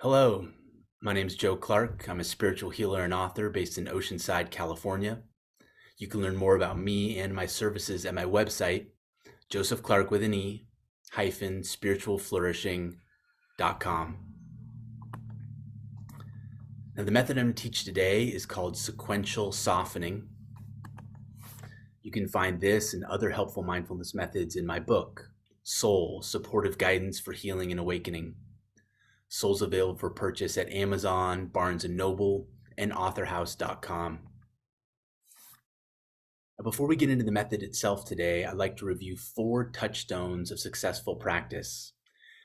Hello, my name is Joe Clarke. I'm a spiritual healer and author based in Oceanside, California. You can learn more about me and my services at my website, Joseph Clarke with an E, hyphen spiritualflourishing.com. Now, the method I'm going to teach today is called sequential softening. You can find this and other helpful mindfulness methods in my book, Soul, Supportive Guidance for Healing and Awakening. Soul's available for purchase at Amazon, Barnes & Noble, and authorhouse.com. Now, before we get into the method itself today, I'd like to review 4 touchstones of successful practice.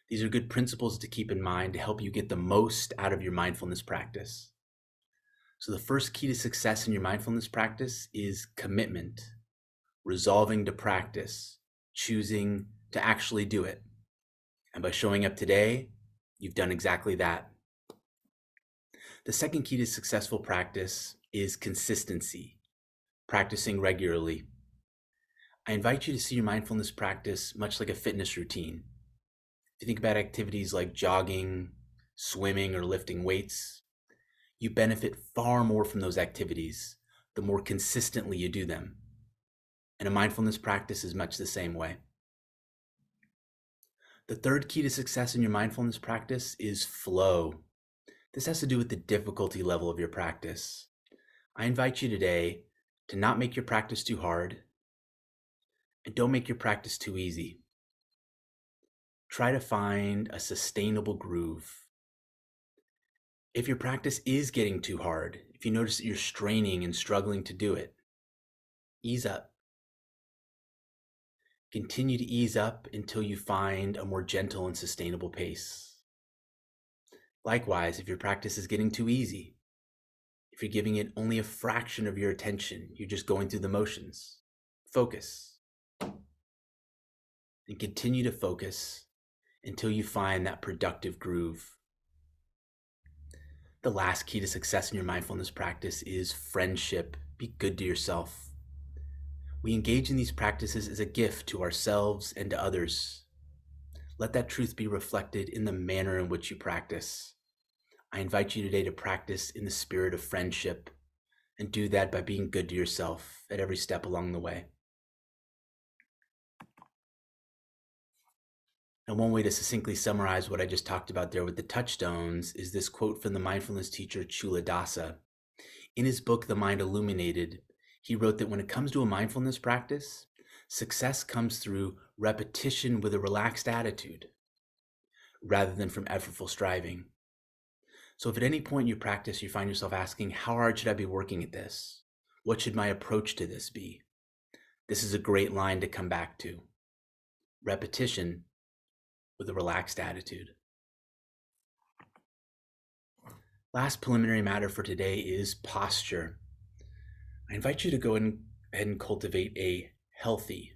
These are good principles to keep in mind to help you get the most out of your mindfulness practice. So the first key to success in your mindfulness practice is commitment, resolving to practice, choosing to actually do it. And by showing up today, you've done exactly that. The second key to successful practice is consistency, practicing regularly. I invite you to see your mindfulness practice much like a fitness routine. If you think about activities like jogging, swimming, or lifting weights, you benefit far more from those activities the more consistently you do them. And a mindfulness practice is much the same way. The third key to success in your mindfulness practice is flow. This has to do with the difficulty level of your practice. I invite you today to not make your practice too hard and don't make your practice too easy. Try to find a sustainable groove. If your practice is getting too hard, if you notice that you're straining and struggling to do it, ease up. Continue to ease up until you find a more gentle and sustainable pace. Likewise, if your practice is getting too easy, if you're giving it only a fraction of your attention, you're just going through the motions, focus. And continue to focus until you find that productive groove. The last key to success in your mindfulness practice is friendship. Be good to yourself. We engage in these practices as a gift to ourselves and to others. Let that truth be reflected in the manner in which you practice. I invite you today to practice in the spirit of friendship and do that by being good to yourself at every step along the way. And one way to succinctly summarize what I just talked about there with the touchstones is this quote from the mindfulness teacher Chula Dasa. In his book, The Mind Illuminated, he wrote that when it comes to a mindfulness practice, success comes through repetition with a relaxed attitude rather than from effortful striving. So if at any point in your practice you find yourself asking, how hard should I be working at this? What should my approach to this be? This is a great line to come back to. Repetition with a relaxed attitude. Last preliminary matter for today is posture. I invite you to go ahead and cultivate a healthy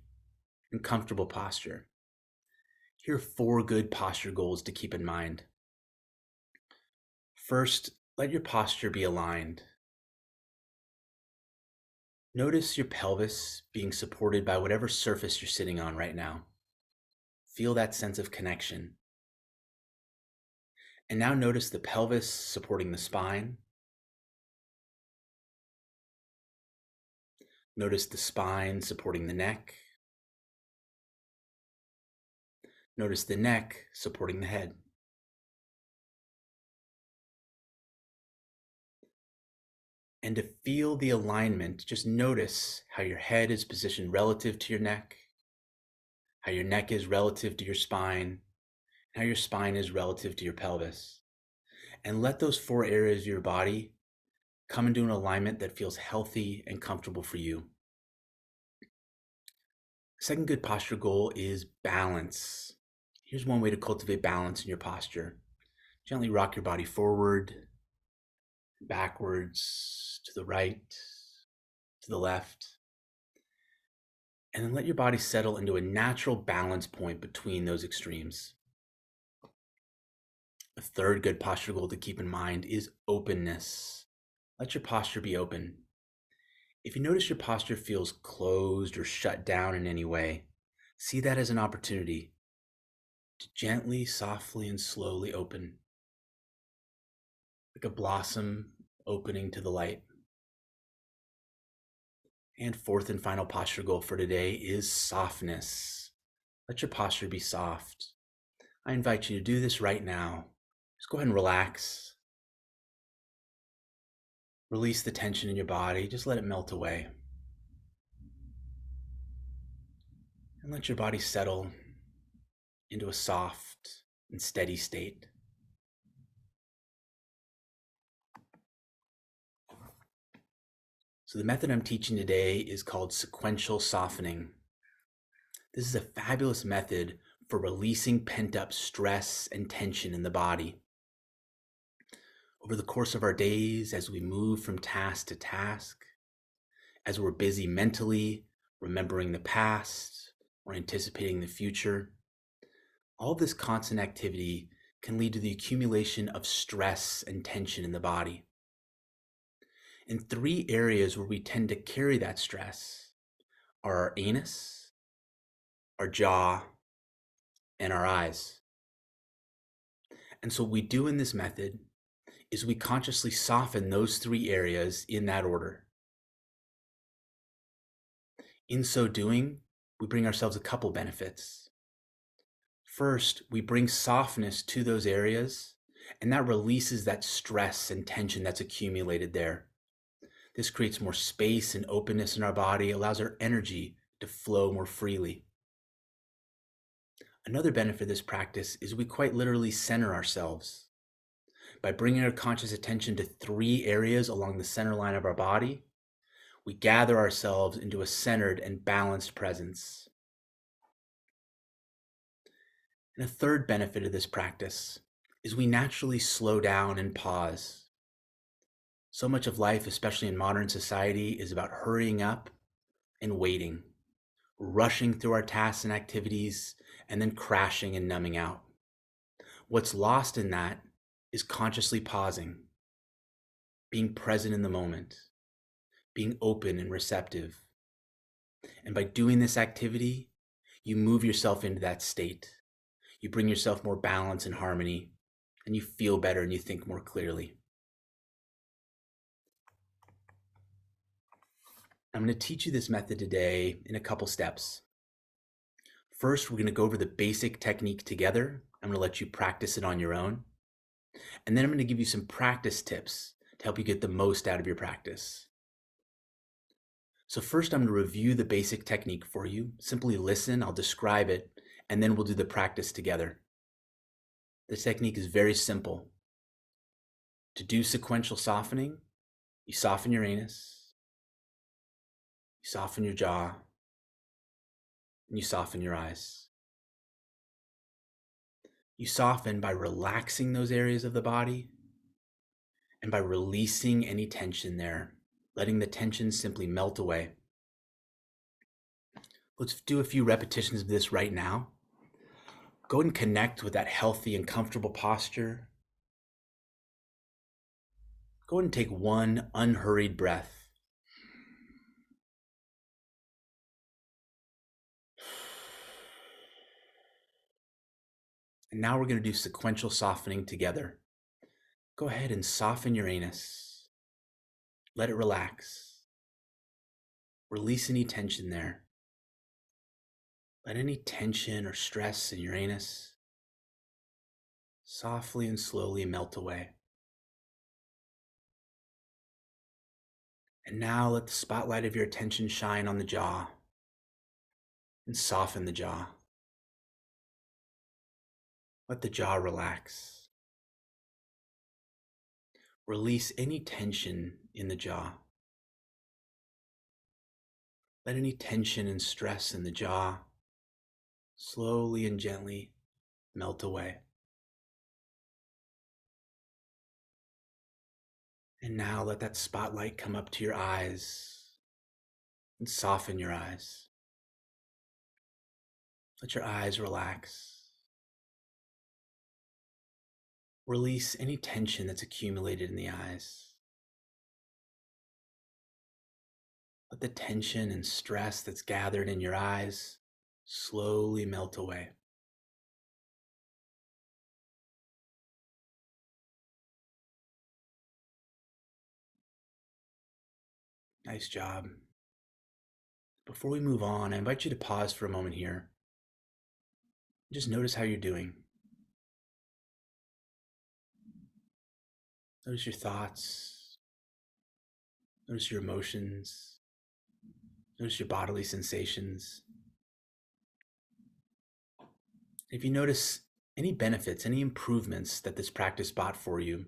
and comfortable posture. Here are 4 good posture goals to keep in mind. First, let your posture be aligned. Notice your pelvis being supported by whatever surface you're sitting on right now. Feel that sense of connection. And now notice the pelvis supporting the spine. Notice the spine supporting the neck. Notice the neck supporting the head. And to feel the alignment, just notice how your head is positioned relative to your neck, how your neck is relative to your spine, and how your spine is relative to your pelvis. And let those 4 areas of your body come into an alignment that feels healthy and comfortable for you. Second good posture goal is balance. Here's one way to cultivate balance in your posture. Gently rock your body forward, backwards, to the right, to the left, and then let your body settle into a natural balance point between those extremes. A third good posture goal to keep in mind is openness. Let your posture be open. If you notice your posture feels closed or shut down in any way, see that as an opportunity to gently, softly, and slowly open. like a blossom opening to the light. And fourth and final posture goal for today is softness. Let your posture be soft. I invite you to do this right now. Just go ahead and relax. Release the tension in your body. Just let it melt away. And let your body settle into a soft and steady state. So the method I'm teaching today is called sequential softening. This is a fabulous method for releasing pent-up stress and tension in the body. Over the course of our days, as we move from task to task, as we're busy mentally, remembering the past, or anticipating the future, all this constant activity can lead to the accumulation of stress and tension in the body. And three areas where we tend to carry that stress are our anus, our jaw, and our eyes. And so what we do in this method is we consciously soften those three areas in that order. In so doing, we bring ourselves a couple benefits. First, we bring softness to those areas, and that releases that stress and tension that's accumulated there. This creates more space and openness in our body, allows our energy to flow more freely. Another benefit of this practice is we quite literally center ourselves. By bringing our conscious attention to three areas along the center line of our body, we gather ourselves into a centered and balanced presence. And a third benefit of this practice is we naturally slow down and pause. So much of life, especially in modern society, is about hurrying up and waiting, rushing through our tasks and activities, and then crashing and numbing out. What's lost in that is consciously pausing, being present in the moment, being open and receptive. And by doing this activity, you move yourself into that state. You bring yourself more balance and harmony, and you feel better and you think more clearly. I'm going to teach you this method today in a couple steps. First, we're going to go over the basic technique together. I'm going to let you practice it on your own. And then I'm going to give you some practice tips to help you get the most out of your practice. So first, I'm going to review the basic technique for you. Simply listen, I'll describe it, and then we'll do the practice together. This technique is very simple. To do sequential softening, you soften your anus, you soften your jaw, and you soften your eyes. You soften by relaxing those areas of the body and by releasing any tension there, letting the tension simply melt away. Let's do a few repetitions of this right now. Go and connect with that healthy and comfortable posture. Go ahead and take one unhurried breath. And now we're going to do sequential softening together. Go ahead and soften your anus. Let it relax. Release any tension there. Let any tension or stress in your anus softly and slowly melt away. And now let the spotlight of your attention shine on the jaw and soften the jaw. Let the jaw relax. Release any tension in the jaw. Let any tension and stress in the jaw slowly and gently melt away. And now let that spotlight come up to your eyes and soften your eyes. Let your eyes relax. Release any tension that's accumulated in the eyes. Let the tension and stress that's gathered in your eyes slowly melt away. Nice job. Before we move on, I invite you to pause for a moment here. Just notice how you're doing. Notice your thoughts. Notice your emotions. Notice your bodily sensations. If you notice any benefits, any improvements that this practice brought for you,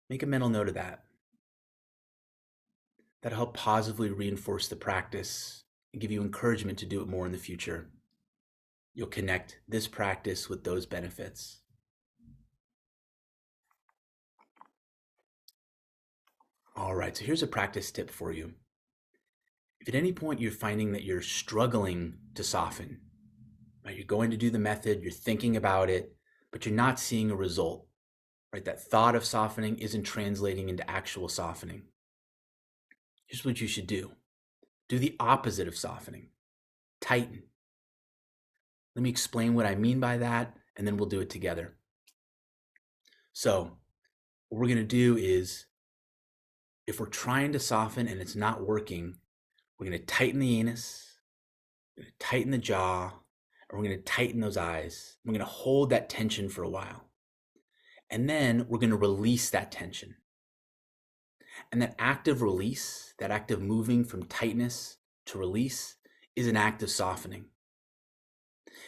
make a mental note of that. That'll help positively reinforce the practice and give you encouragement to do it more in the future. You'll connect this practice with those benefits. All right, so here's a practice tip for you. If at any point you're finding that you're struggling to soften, right, you're going to do the method, you're thinking about it, but you're not seeing a result, right? That thought of softening isn't translating into actual softening. Here's what you should do. Do the opposite of softening. Tighten. Let me explain what I mean by that, and then we'll do it together. So what we're going to do is, if we're trying to soften and it's not working, we're going to tighten the anus, we're going to tighten the jaw, and we're going to tighten those eyes. We're going to hold that tension for a while. And then we're going to release that tension. And that active release, that active moving from tightness to release, is an act of softening.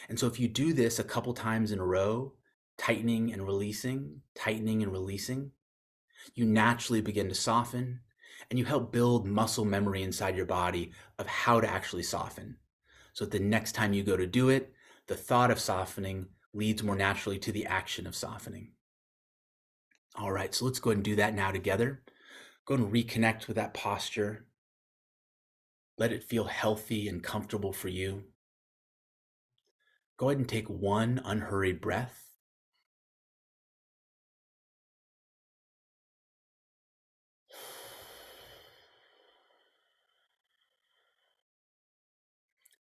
And so if you do this a couple times in a row, tightening and releasing, you naturally begin to soften, and you help build muscle memory inside your body of how to actually soften. So the next time you go to do it, the thought of softening leads more naturally to the action of softening. All right, so let's go ahead and do that now together. Go ahead and reconnect with that posture. Let it feel healthy and comfortable for you. Go ahead and take one unhurried breath.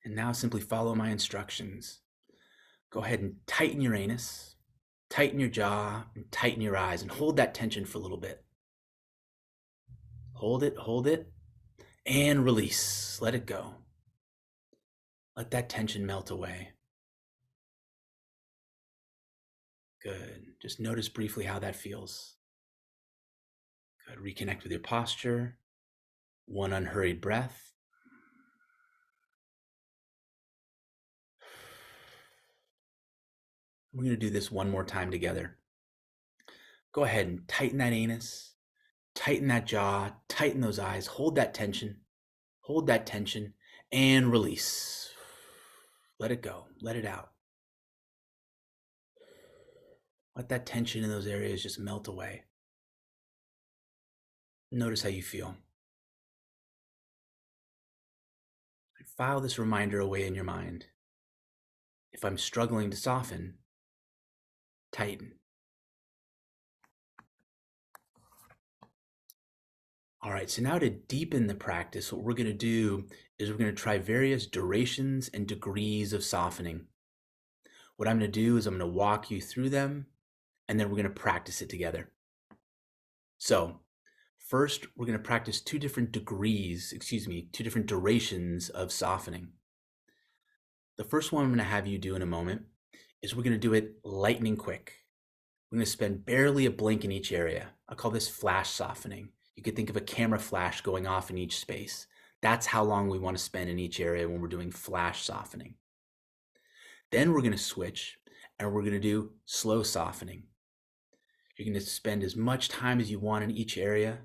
And now simply follow my instructions. Go ahead and tighten your anus, tighten your jaw, and tighten your eyes, and hold that tension for a little bit. Hold it, and release. Let it go. Let that tension melt away. Good. Just notice briefly how that feels. Good. Reconnect with your posture. One unhurried breath. We're going to do this one more time together. Go ahead and tighten that anus, tighten that jaw, tighten those eyes, hold that tension, and release. Let it go, let it out. Let that tension in those areas just melt away. Notice how you feel. File this reminder away in your mind. If I'm struggling to soften, tighten. All right, so now to deepen the practice, what we're going to do is we're going to try various durations and degrees of softening. What I'm going to do is I'm going to walk you through them, and then we're going to practice it together. So first, we're going to practice two different durations of softening. The first one I'm going to have you do in a moment is we're going to do it lightning quick. We're going to spend barely a blink in each area. I call this flash softening. You could think of a camera flash going off in each space. That's how long we want to spend in each area when we're doing flash softening. Then we're going to switch and we're going to do slow softening. You're going to spend as much time as you want in each area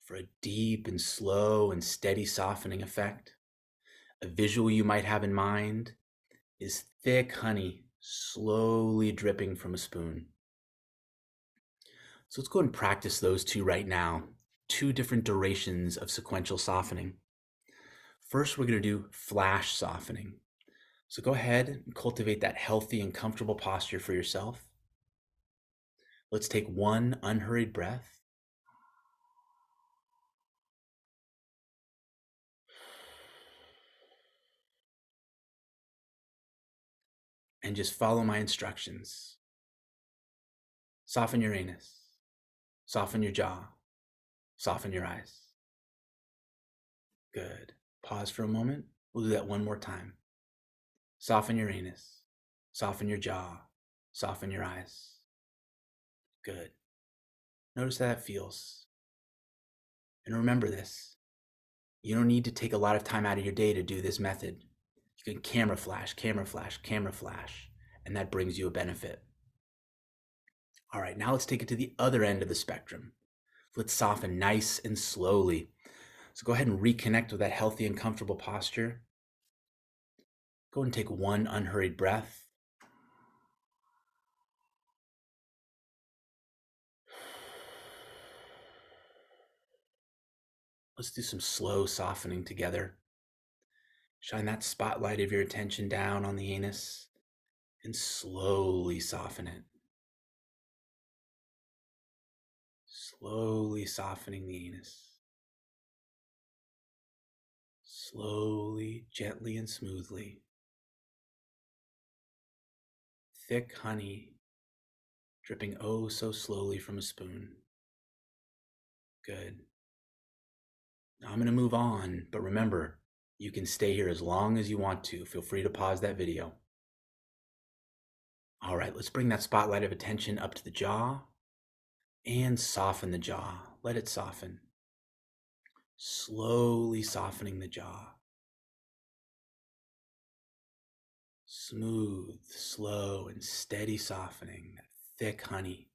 for a deep and slow and steady softening effect. A visual you might have in mind is thick honey slowly dripping from a spoon. So let's go and practice those two right now. Two different durations of sequential softening. First, we're going to do flash softening. So go ahead and cultivate that healthy and comfortable posture for yourself. Let's take one unhurried breath. And just follow my instructions. Soften your anus, soften your jaw, soften your eyes. Good. Pause for a moment. We'll do that one more time. Soften your anus. Soften your jaw. Soften your eyes. Good. Notice how that feels. And remember this. You don't need to take a lot of time out of your day to do this method. You can camera flash, camera flash, camera flash, and that brings you a benefit. All right, now let's take it to the other end of the spectrum. Let's soften nice and slowly. So go ahead and reconnect with that healthy and comfortable posture. Go and take one unhurried breath. Let's do some slow softening together. Shine that spotlight of your attention down on the anus and slowly soften it. Slowly softening the anus. Slowly, gently, and smoothly. Thick honey dripping oh so slowly from a spoon. Good. Now I'm going to move on, but remember, you can stay here as long as you want to. Feel free to pause that video. All right, let's bring that spotlight of attention up to the jaw and soften the jaw. Let it soften. Slowly softening the jaw. Smooth, slow, and steady softening. That thick honey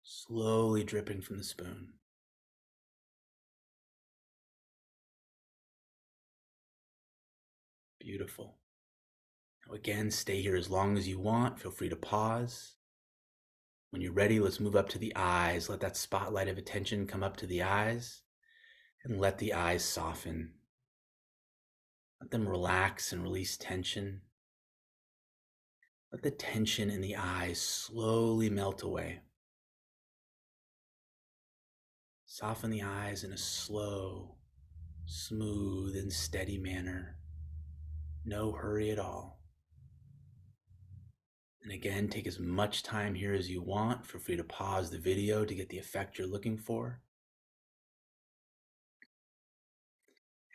slowly dripping from the spoon. Beautiful. Now again, stay here as long as you want. Feel free to pause. When you're ready, let's move up to the eyes. Let that spotlight of attention come up to the eyes and let the eyes soften. Let them relax and release tension. Let the tension in the eyes slowly melt away. Soften the eyes in a slow, smooth, and steady manner. No hurry at all. And again, take as much time here as you want. Feel free to pause the video to get the effect you're looking for.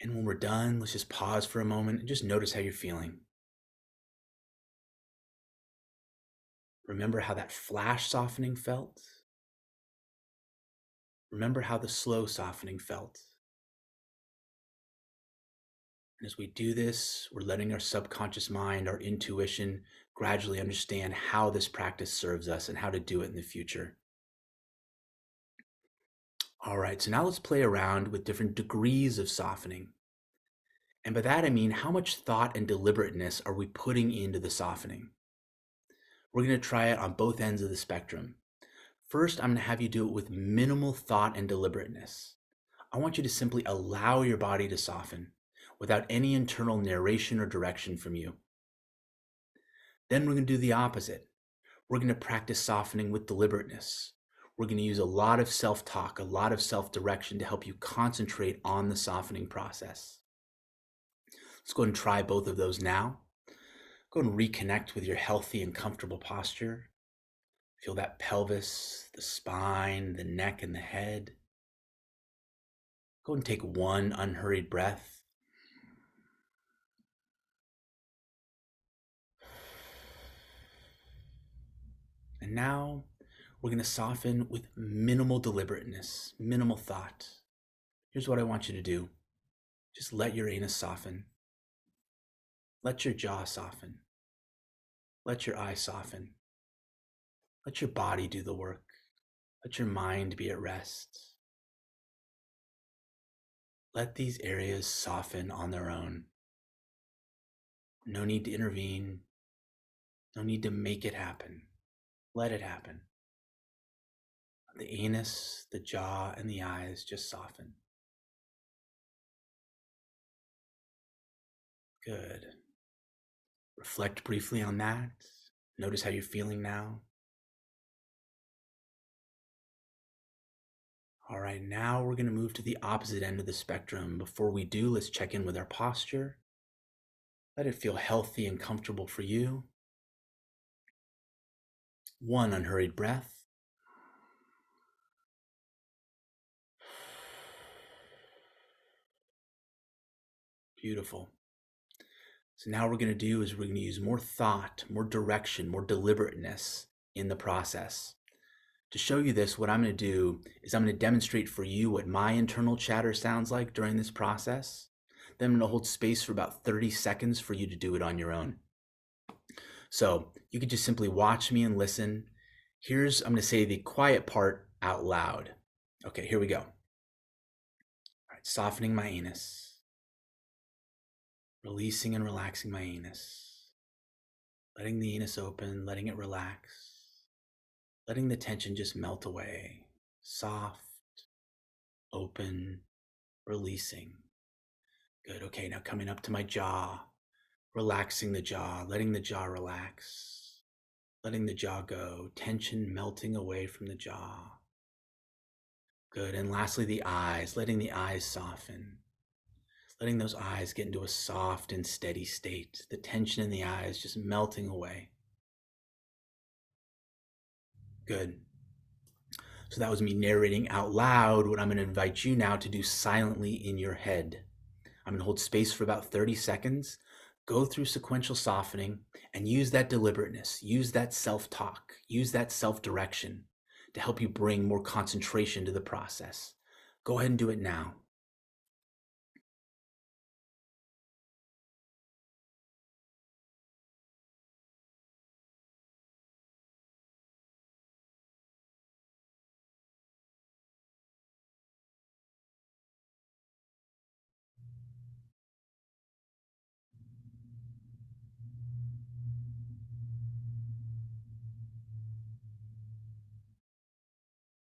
And when we're done, let's just pause for a moment and just notice how you're feeling. Remember how that flash softening felt? Remember how the slow softening felt? And as we do this, we're letting our subconscious mind, our intuition, gradually understand how this practice serves us and how to do it in the future. All right, so now let's play around with different degrees of softening. And by that, I mean, how much thought and deliberateness are we putting into the softening? We're going to try it on both ends of the spectrum. First, I'm going to have you do it with minimal thought and deliberateness. I want you to simply allow your body to soften without any internal narration or direction from you. Then we're going to do the opposite. We're going to practice softening with deliberateness. We're going to use a lot of self-talk, a lot of self-direction to help you concentrate on the softening process. Let's go ahead and try both of those now. Go and reconnect with your healthy and comfortable posture. Feel that pelvis, the spine, the neck, and the head. Go and take one unhurried breath. And now we're going to soften with minimal deliberateness, minimal thought. Here's what I want you to do. Just let your anus soften. Let your jaw soften. Let your eyes soften. Let your body do the work. Let your mind be at rest. Let these areas soften on their own. No need to intervene. No need to make it happen. Let it happen. The anus, the jaw, and the eyes just soften. Good. Reflect briefly on that. Notice how you're feeling now. All right, now we're going to move to the opposite end of the spectrum. Before we do, let's check in with our posture. Let it feel healthy and comfortable for you. One unhurried breath. Beautiful. So now what we're going to do is we're going to use more thought, more direction, more deliberateness in the process. To show you this, what I'm going to do is I'm going to demonstrate for you what my internal chatter sounds like during this process. Then I'm going to hold space for about 30 seconds for you to do it on your own. So you could just simply watch me and listen. I'm going to say the quiet part out loud. Okay, here we go. All right, softening my anus. Releasing and relaxing my anus. Letting the anus open, letting it relax. Letting the tension just melt away. Soft, open, releasing. Good. Okay, now coming up to my jaw. Relaxing the jaw, letting the jaw relax. Letting the jaw go. Tension melting away from the jaw. Good. And lastly, the eyes. Letting the eyes soften. Letting those eyes get into a soft and steady state. The tension in the eyes just melting away. Good. So that was me narrating out loud what I'm going to invite you now to do silently in your head. I'm going to hold space for about 30 seconds, go through sequential softening, and use that deliberateness, use that self-talk, use that self-direction to help you bring more concentration to the process. Go ahead and do it now.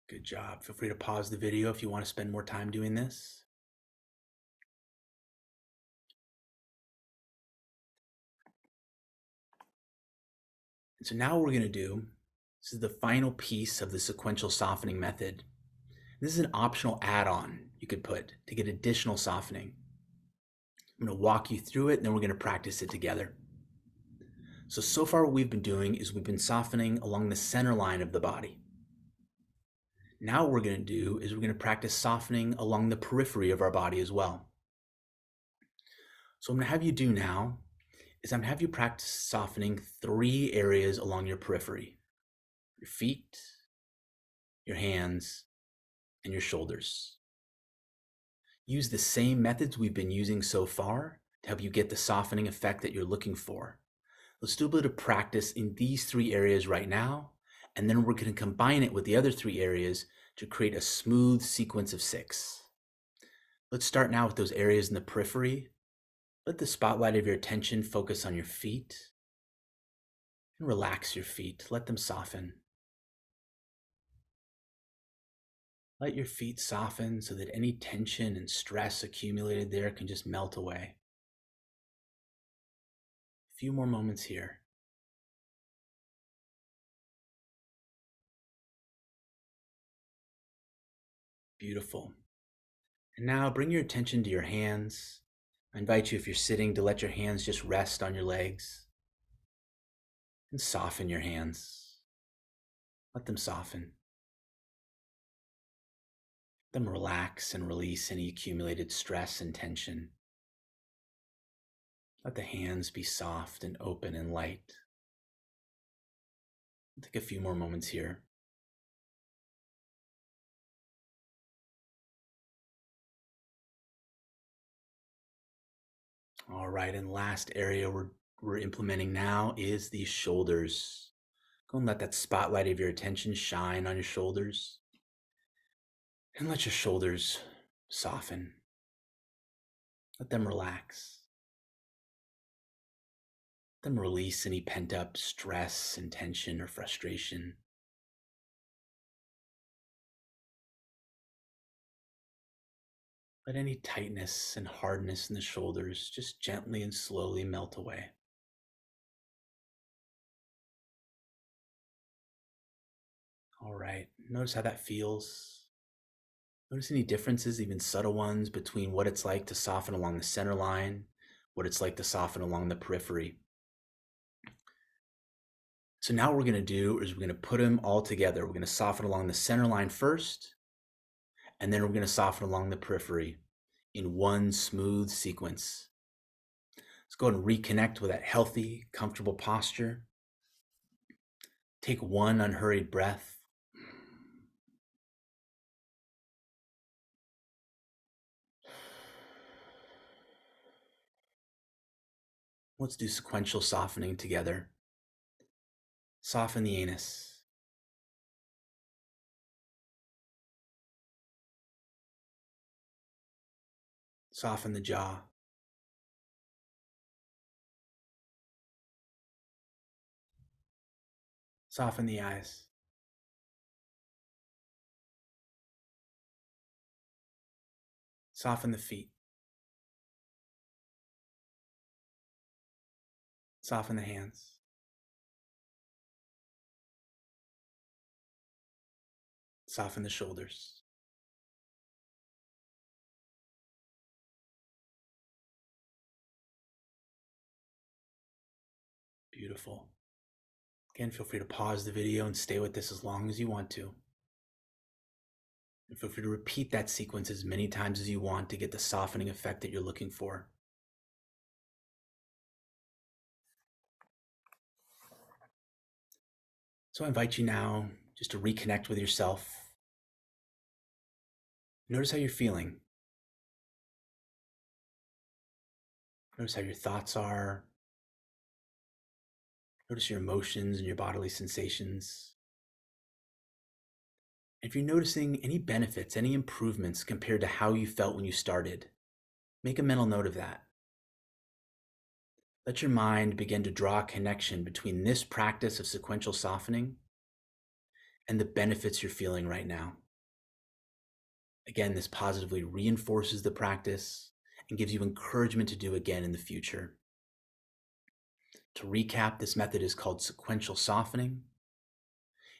Good job. Feel free to pause the video if you want to spend more time doing this. And so now what we're going to do, this is the final piece of the sequential softening method. This is an optional add-on you could put to get additional softening. I'm going to walk you through it, and then we're going to practice it together. So far what we've been doing is we've been softening along the center line of the body. Now what we're going to do is we're going to practice softening along the periphery of our body as well. So what I'm going to have you do now is I'm going to have you practice softening 3 areas along your periphery: your feet, your hands, and your shoulders. Use the same methods we've been using so far to help you get the softening effect that you're looking for. Let's do a bit of practice in these 3 areas right now, and then we're going to combine it with the other 3 areas to create a smooth sequence of 6. Let's start now with those areas in the periphery. Let the spotlight of your attention focus on your feet, and relax your feet. Let them soften. Let your feet soften so that any tension and stress accumulated there can just melt away. A few more moments here. Beautiful. And now bring your attention to your hands. I invite you, if you're sitting, to let your hands just rest on your legs and soften your hands. Let them soften. Let them relax and release any accumulated stress and tension. Let the hands be soft and open and light. Take a few more moments here. All right, and last area we're implementing now is the shoulders. Go and let that spotlight of your attention shine on your shoulders. And let your shoulders soften. Let them relax. Let them release any pent-up stress and tension or frustration. Let any tightness and hardness in the shoulders just gently and slowly melt away. All right, notice how that feels. Notice any differences, even subtle ones, between what it's like to soften along the center line, what it's like to soften along the periphery. So now what we're going to do is we're going to put them all together. We're going to soften along the center line first, and then we're going to soften along the periphery in one smooth sequence. Let's go ahead and reconnect with that healthy, comfortable posture. Take one unhurried breath. Let's do sequential softening together. Soften the anus. Soften the jaw. Soften the eyes. Soften the feet. Soften the hands. Soften the shoulders. Beautiful. Again, feel free to pause the video and stay with this as long as you want to. And feel free to repeat that sequence as many times as you want to get the softening effect that you're looking for. So I invite you now just to reconnect with yourself. Notice how you're feeling. Notice how your thoughts are. Notice your emotions and your bodily sensations. If you're noticing any benefits, any improvements compared to how you felt when you started, make a mental note of that. Let your mind begin to draw a connection between this practice of sequential softening and the benefits you're feeling right now. Again, this positively reinforces the practice and gives you encouragement to do again in the future. To recap, this method is called sequential softening.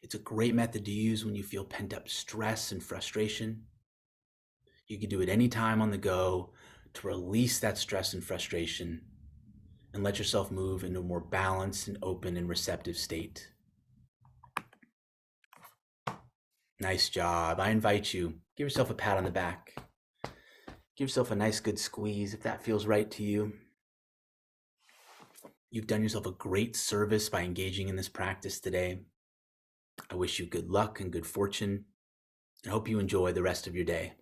It's a great method to use when you feel pent up stress and frustration. You can do it anytime on the go to release that stress and frustration and let yourself move into a more balanced and open and receptive state. Nice job. I invite you, give yourself a pat on the back. Give yourself a nice good squeeze if that feels right to you. You've done yourself a great service by engaging in this practice today. I wish you good luck and good fortune, and hope you enjoy the rest of your day.